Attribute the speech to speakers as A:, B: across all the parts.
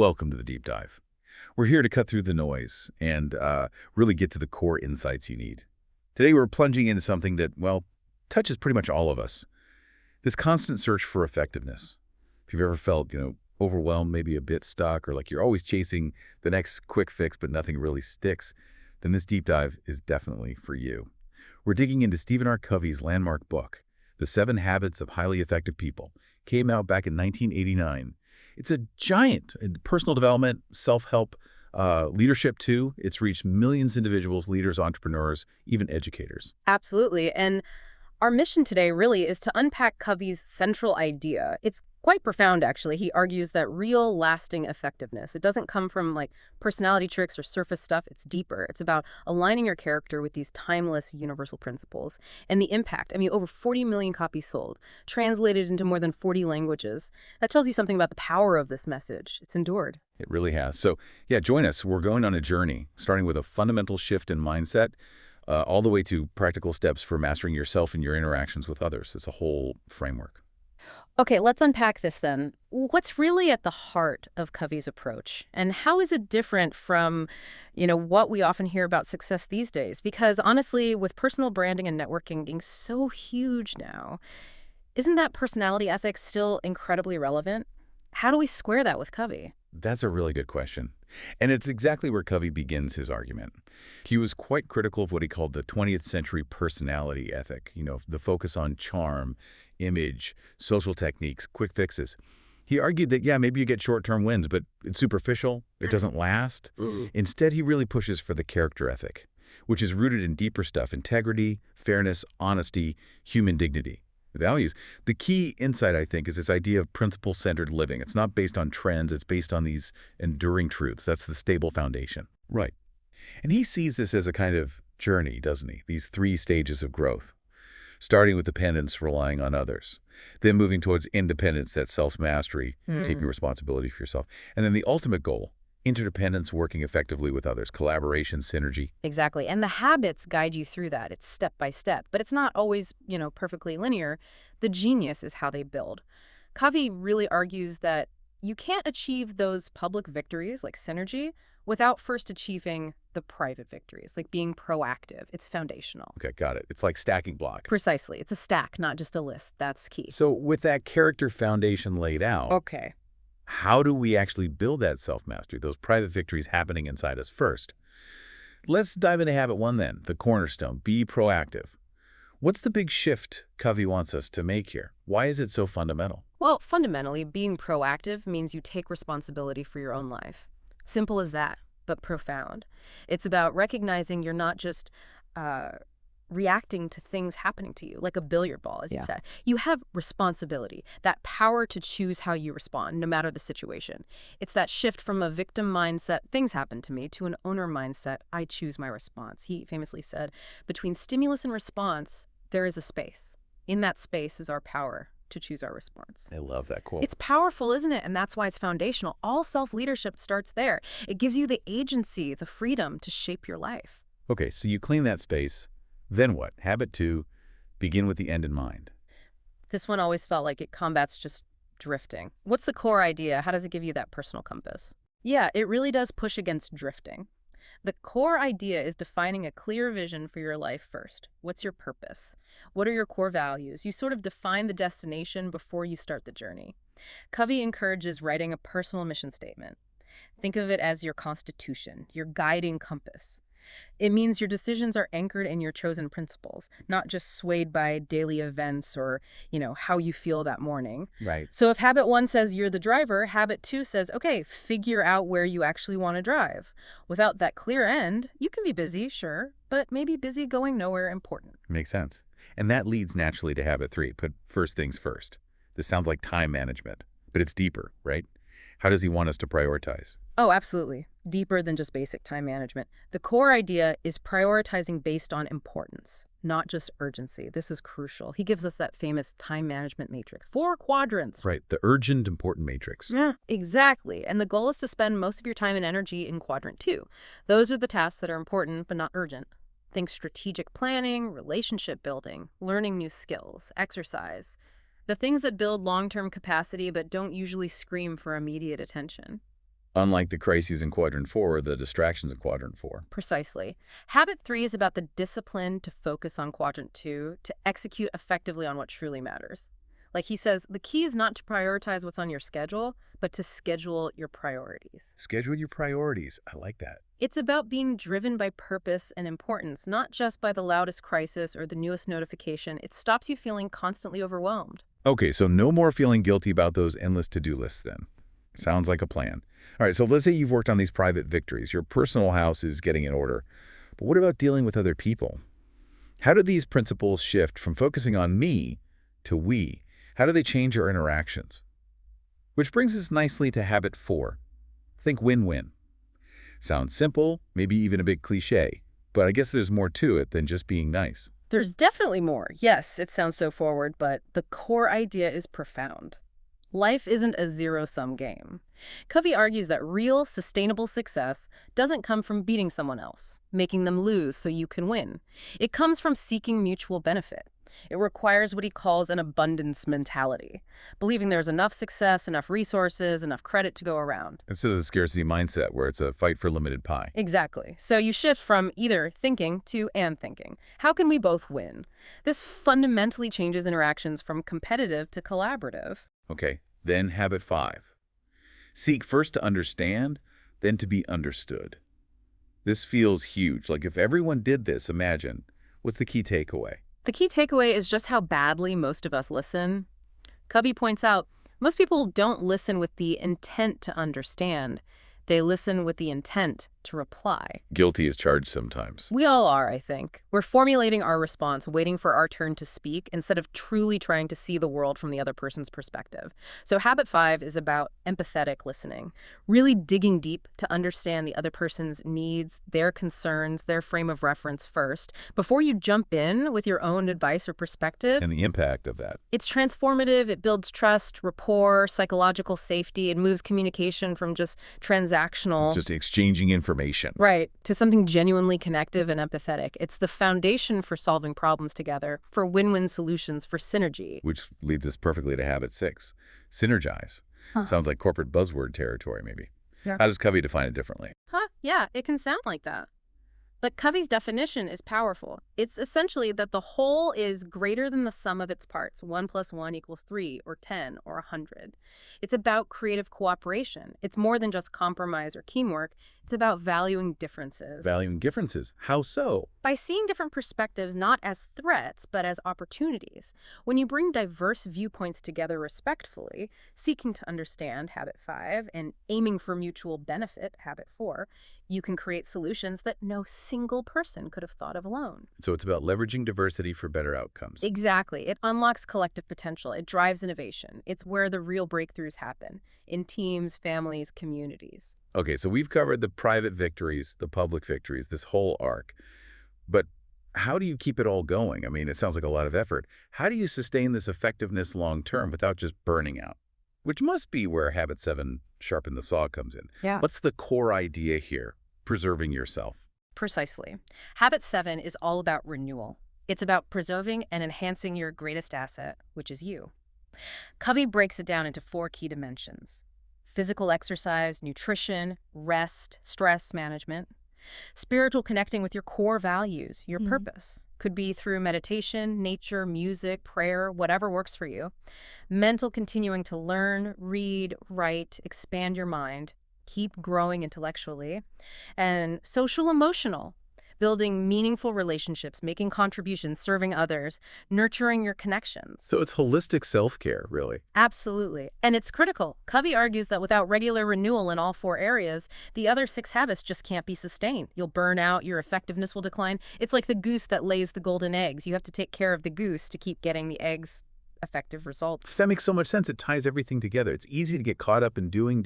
A: Welcome to the deep dive. We're here to cut through the noise and really get to the core insights you need. Today we're plunging into something that, well, touches pretty much all of us. This constant search for effectiveness. If you've ever felt, overwhelmed, maybe a bit stuck, or like you're always chasing the next quick fix but nothing really sticks, then this deep dive is definitely for you. We're digging into Stephen R. Covey's landmark book, The 7 Habits of Highly Effective People. Came out back in 1989. It's a giant in personal development, self-help, leadership too. It's reached millions of individuals, leaders, entrepreneurs, even educators.
B: Absolutely. And our mission today really is to unpack Covey's central idea. It's quite profound, actually. He argues that real, lasting effectiveness, it doesn't come from personality tricks or surface stuff. It's deeper. It's about aligning your character with these timeless universal principles and the impact. Over 40 million copies sold, translated into more than 40 languages. That tells you something about the power of this message. It's endured.
A: It really has. So, yeah, join us. We're going on a journey, starting with a fundamental shift in mindset, all the way to practical steps for mastering yourself and your interactions with others. It's a whole framework.
B: Okay, let's unpack this then. What's really at the heart of Covey's approach? And how is it different from, what we often hear about success these days? Because honestly, with personal branding and networking being so huge now, isn't that personality ethics still incredibly relevant? How do we square that with Covey?
A: That's a really good question. And it's exactly where Covey begins his argument. He was quite critical of what he called the 20th century personality ethic, the focus on charm, image, social techniques, quick fixes. He argued that, maybe you get short-term wins, but it's superficial, it doesn't last. Instead, he really pushes for the character ethic, which is rooted in deeper stuff: integrity, fairness, honesty, human dignity. Values. The key insight, I think, is this idea of principle-centered living. It's not based on trends. It's based on these enduring truths. That's the stable foundation. Right. And he sees this as a kind of journey, doesn't he? These 3 stages of growth, starting with dependence, relying on others, then moving towards independence, that self-mastery, taking responsibility for yourself, and then the ultimate goal, interdependence, working effectively with others, collaboration, synergy.
B: Exactly. And the habits guide you through that. It's step by step, but it's not always, perfectly linear. The genius is how they build. Covey really argues that you can't achieve those public victories like synergy without first achieving the private victories, like being proactive. It's foundational.
A: Okay, got it. It's like stacking blocks.
B: Precisely. It's a stack, not just a list. That's key.
A: So with that character foundation laid out,
B: Okay.
A: how do we actually build that self-mastery, those private victories happening inside us first? Let's dive into habit 1 then, the cornerstone, be proactive. What's the big shift Covey wants us to make here? Why is it so fundamental?
B: Well, fundamentally, being proactive means you take responsibility for your own life. Simple as that, but profound. It's about recognizing you're not just reacting to things happening to you, like a billiard ball, as you said. You have responsibility, that power to choose how you respond, no matter the situation. It's that shift from a victim mindset, things happen to me, to an owner mindset, I choose my response. He famously said, between stimulus and response, there is a space. In that space is our power to choose our response.
A: I love that quote.
B: It's powerful, isn't it? And that's why it's foundational. All self-leadership starts there. It gives you the agency, the freedom to shape your life.
A: Okay, so you clean that space. Then what? Habit 2, begin with the end in mind.
B: This one always felt like it combats just drifting. What's the core idea? How does it give you that personal compass? Yeah, it really does push against drifting. The core idea is defining a clear vision for your life first. What's your purpose? What are your core values? You sort of define the destination before you start the journey. Covey encourages writing a personal mission statement. Think of it as your constitution, your guiding compass. It means your decisions are anchored in your chosen principles, not just swayed by daily events or, how you feel that morning.
A: Right.
B: So if habit 1 says you're the driver, habit 2 says, okay, figure out where you actually want to drive. Without that clear end, you can be busy, sure, but maybe busy going nowhere important.
A: Makes sense. And that leads naturally to habit 3, put first things first. This sounds like time management, but it's deeper, right? How does he want us to prioritize?
B: Oh, absolutely. Deeper than just basic time management. The core idea is prioritizing based on importance, not just urgency. This is crucial. He gives us that famous time management matrix, 4 quadrants.
A: Right, the urgent, important matrix.
B: Yeah, exactly. And the goal is to spend most of your time and energy in quadrant 2. Those are the tasks that are important but not urgent. Think strategic planning, relationship building, learning new skills, exercise. The things that build long-term capacity but don't usually scream for immediate attention.
A: Unlike the crises in quadrant 4 or the distractions in quadrant 4.
B: Precisely. Habit 3 is about the discipline to focus on quadrant 2 to execute effectively on what truly matters. Like he says, the key is not to prioritize what's on your schedule, but to schedule your priorities.
A: Schedule your priorities. I like that.
B: It's about being driven by purpose and importance, not just by the loudest crisis or the newest notification. It stops you feeling constantly overwhelmed.
A: Okay, so no more feeling guilty about those endless to-do lists then. Sounds like a plan. All right, so let's say you've worked on these private victories. Your personal house is getting in order. But what about dealing with other people? How do these principles shift from focusing on me to we? How do they change our interactions? Which brings us nicely to habit 4. Think win-win. Sounds simple, maybe even a bit cliche, but I guess there's more to it than just being nice.
B: There's definitely more. Yes, it sounds so forward, but the core idea is profound. Life isn't a zero-sum game. Covey argues that real, sustainable success doesn't come from beating someone else, making them lose so you can win. It comes from seeking mutual benefit. It requires what he calls an abundance mentality, believing there's enough success, enough resources, enough credit to go around.
A: Instead of the scarcity mindset where it's a fight for limited pie.
B: Exactly. So you shift from either thinking to and thinking. How can we both win? This fundamentally changes interactions from competitive to collaborative.
A: Okay, then habit 5. Seek first to understand, then to be understood. This feels huge. Like if everyone did this, imagine, what's the key takeaway?
B: The key takeaway is just how badly most of us listen. Covey points out, most people don't listen with the intent to understand. They listen with the intent to reply.
A: Guilty as charged sometimes.
B: We all are, I think. We're formulating our response, waiting for our turn to speak, instead of truly trying to see the world from the other person's perspective. So habit 5 is about empathetic listening, really digging deep to understand the other person's needs, their concerns, their frame of reference first, before you jump in with your own advice or perspective.
A: And the impact of that.
B: It's transformative. It builds trust, rapport, psychological safety. It moves communication from just transactional.
A: Just exchanging information.
B: Right, to something genuinely connective and empathetic. It's the foundation for solving problems together, for win-win solutions, for synergy.
A: Which leads us perfectly to habit 6. Synergize. Sounds like corporate buzzword territory, maybe.
B: Yeah.
A: How does Covey define it differently?
B: Yeah, it can sound like that. But Covey's definition is powerful. It's essentially that the whole is greater than the sum of its parts. 1 + 1 = 3 or 10 or 100. It's about creative cooperation. It's more than just compromise or teamwork. It's about valuing differences.
A: Valuing differences. How so?
B: By seeing different perspectives not as threats, but as opportunities. When you bring diverse viewpoints together respectfully, seeking to understand, habit 5, and aiming for mutual benefit, habit 4, you can create solutions that no single person could have thought of alone.
A: So it's about leveraging diversity for better outcomes.
B: Exactly. It unlocks collective potential. It drives innovation. It's where the real breakthroughs happen, in teams, families, communities.
A: Okay, so we've covered the private victories, the public victories, this whole arc. But how do you keep it all going? I mean, it sounds like a lot of effort. How do you sustain this effectiveness long term without just burning out? Which must be where habit 7, sharpen the saw, comes in.
B: Yeah.
A: What's the core idea here? Preserving yourself.
B: Precisely. Habit 7 is all about renewal. It's about preserving and enhancing your greatest asset, which is you. Covey breaks it down into 4 key dimensions: physical exercise, nutrition, rest, stress management. Spiritual connecting with your core values, your purpose. Could be through meditation, nature, music, prayer, whatever works for you. Mental continuing to learn, read, write, expand your mind, keep growing intellectually. And social emotional, building meaningful relationships, making contributions, serving others, nurturing your connections.
A: So it's holistic self-care, really.
B: Absolutely. And it's critical. Covey argues that without regular renewal in all 4 areas, the other 6 habits just can't be sustained. You'll burn out, your effectiveness will decline. It's like the goose that lays the golden eggs. You have to take care of the goose to keep getting the eggs' effective results.
A: That makes so much sense. It ties everything together. It's easy to get caught up in doing.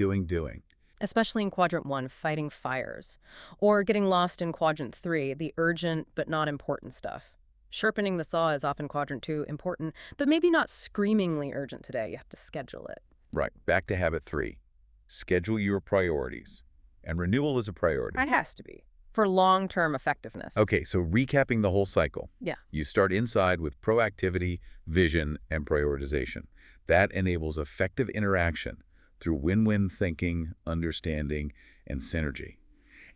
B: Especially in quadrant 1, fighting fires, or getting lost in quadrant 3, the urgent but not important stuff. Sharpening the saw is often quadrant 2, important, but maybe not screamingly urgent today. You have to schedule it.
A: Right. Back to habit 3. Schedule your priorities. And renewal is a priority.
B: It has to be, for long-term effectiveness.
A: Okay, so recapping the whole cycle.
B: Yeah.
A: You start inside with proactivity, vision, and prioritization. That enables effective interaction through win-win thinking, understanding, and synergy.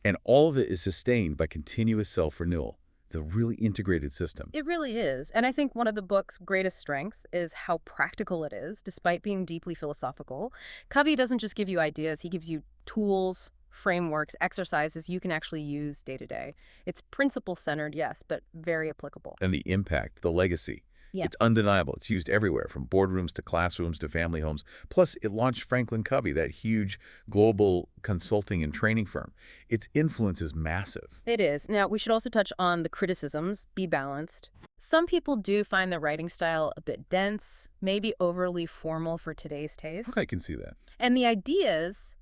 A: And all of it is sustained by continuous self-renewal. It's a really integrated system.
B: It really is. And I think one of the book's greatest strengths is how practical it is, despite being deeply philosophical. Covey doesn't just give you ideas, he gives you tools, frameworks, exercises you can actually use day to day. It's principle-centered, yes, but very applicable.
A: And the impact, the legacy.
B: Yeah.
A: It's undeniable. It's used everywhere, from boardrooms to classrooms to family homes. Plus, it launched Franklin Covey, that huge global consulting and training firm. Its influence is massive.
B: It is. Now, we should also touch on the criticisms. Be balanced. Some people do find the writing style a bit dense, maybe overly formal for today's taste.
A: I can see that.
B: And the ideas,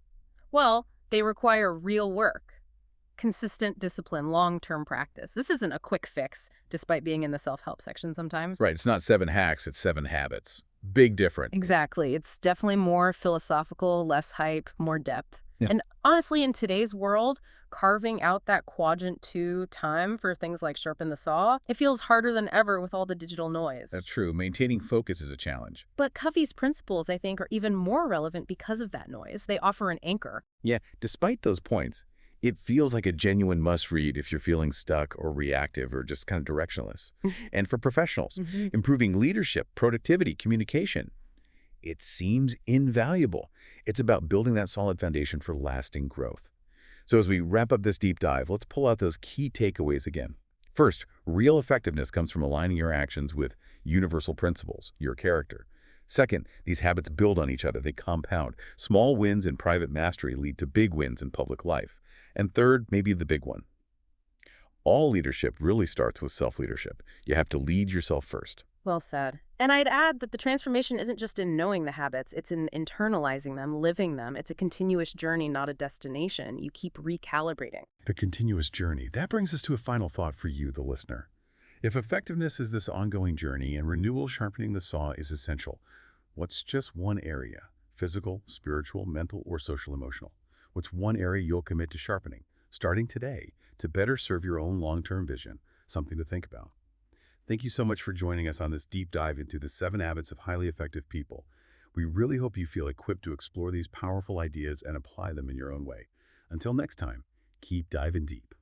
B: well, they require real work, consistent discipline, long-term practice. This isn't a quick fix, despite being in the self-help section sometimes.
A: Right, it's not 7 hacks, it's 7 habits. Big difference.
B: Exactly. It's definitely more philosophical, less hype, more depth.
A: Yeah.
B: And honestly, in today's world, carving out that quadrant 2 time for things like Sharpen the Saw, it feels harder than ever with all the digital noise.
A: That's true. Maintaining focus is a challenge.
B: But Covey's principles, I think, are even more relevant because of that noise. They offer an anchor.
A: Yeah, despite those points, it feels like a genuine must-read if you're feeling stuck or reactive or just kind of directionless. And for professionals, improving leadership, productivity, communication, it seems invaluable. It's about building that solid foundation for lasting growth. So as we wrap up this deep dive, let's pull out those key takeaways again. First, real effectiveness comes from aligning your actions with universal principles, your character. Second, these habits build on each other. They compound. Small wins in private mastery lead to big wins in public life. And third, maybe the big one. All leadership really starts with self-leadership. You have to lead yourself first.
B: Well said. And I'd add that the transformation isn't just in knowing the habits, it's in internalizing them, living them. It's a continuous journey, not a destination. You keep recalibrating.
A: The continuous journey. That brings us to a final thought for you, the listener. If effectiveness is this ongoing journey and renewal, sharpening the saw is essential, what's just one area? Physical, spiritual, mental, or social-emotional? What's one area you'll commit to sharpening, starting today, to better serve your own long-term vision? Something to think about. Thank you so much for joining us on this deep dive into the 7 habits of highly effective people. We really hope you feel equipped to explore these powerful ideas and apply them in your own way. Until next time, keep diving deep.